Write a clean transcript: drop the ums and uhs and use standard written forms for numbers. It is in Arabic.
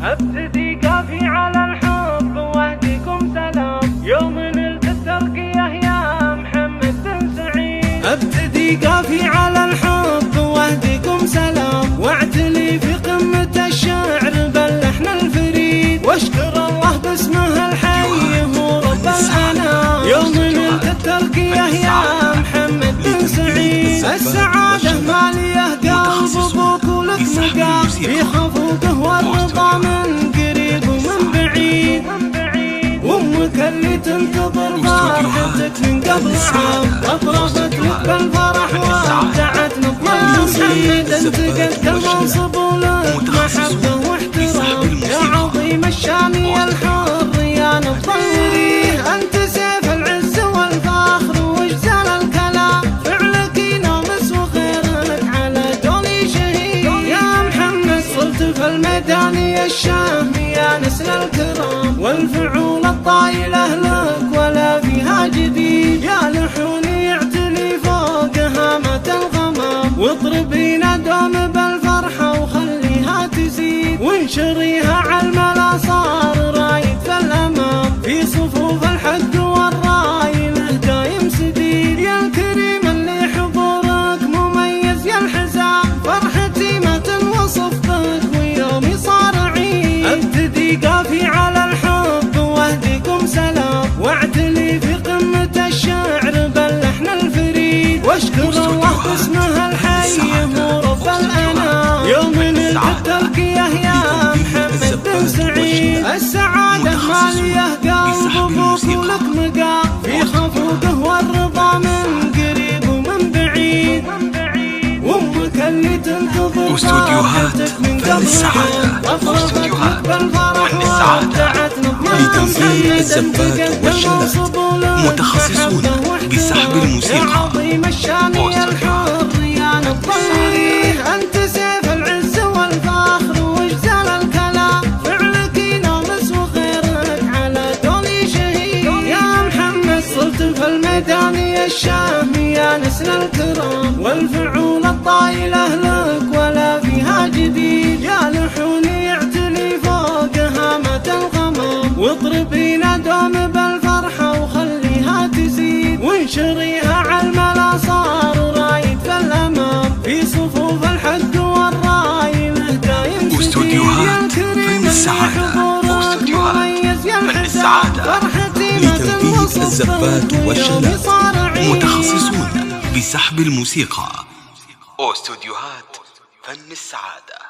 ابتدي قافي على الحب واهديكم سلام يوم نلت الترقية يا محمد بن سعيد. ابتدي قافي على الحب واهديكم سلام واعتلي في قمة الشعر باللحن الفريد واشكر الله باسمه الحي هو رب الأنام يوم نلت الترقية يا محمد بن سعيد. السعادة مالية قلب ابوك ولك مقام في خفوقه والرضا من قريب ومن بعيد وامك اللي تنتظر فرحتك من قبل عام اطرفت لك بالفرح وابدعت نظم محمد انتقلت المنصب ولك محبه واحترام يا عظيم الشان يا الحر يا نبض الريح انت سيف العز والفخر واجزال الكلام فعلك ينامس وخيرك على دولي شهيد يا محمد صرت في الميدان يا الشام يا نسل الكرام والفعول الطايله لك ولا فيها جديد يا لحوني يعتلي فوق هامة الغمام واضربينا دوم بالفرحة وخليها تزيد وانشريها عالملا صار رايد في الأمام في صفوف الحق والراي له دايم سديد يا الكريم اللي حضورك مميز يا الحزام فرحتي ما تنوصف بك ويومي صار عيد. ابتدي قافي على الحب واهديكم سلام واعتلي في قمة الشعر باللحن الفريد واشكر الله باسمه الحي هو رب الأنام يوم نلت الترقية يا محمد بن سعيد. السعادة مالية قلب ابوك ولك مقام في خفوقه والرضا من قريب ومن بعيد وامك اللي تنتظر فرحتك من قبل عام اطرفت بالفرح وابدعت نظم محمد انتقلت المنصب ولك متخصصون بسحب الموسيقى. يا عظيم الشان يا الحر يا نبض الريح انت سيف العز والفخر واجزال الكلام فعلك ينامس وخيرك على دولي شهيد يا محمد صرت في الميدان يا الشام يا نسل الكرام والفعول الطايله لك ولا فيها جديد يا لحوني يعتلي فوق هامة الغمام واضربينا دوم بالفرحة وخليها تزيد وانشريها عالملا صار رايد في الأمام في صفوف الحق والراي له دايم سديد يا الكريم مميز يا الحزام فرحتي ما لتنفيذ الزفات والشلات صار متخصصون بسحب الموسيقى. استوديوهات فن السعادة.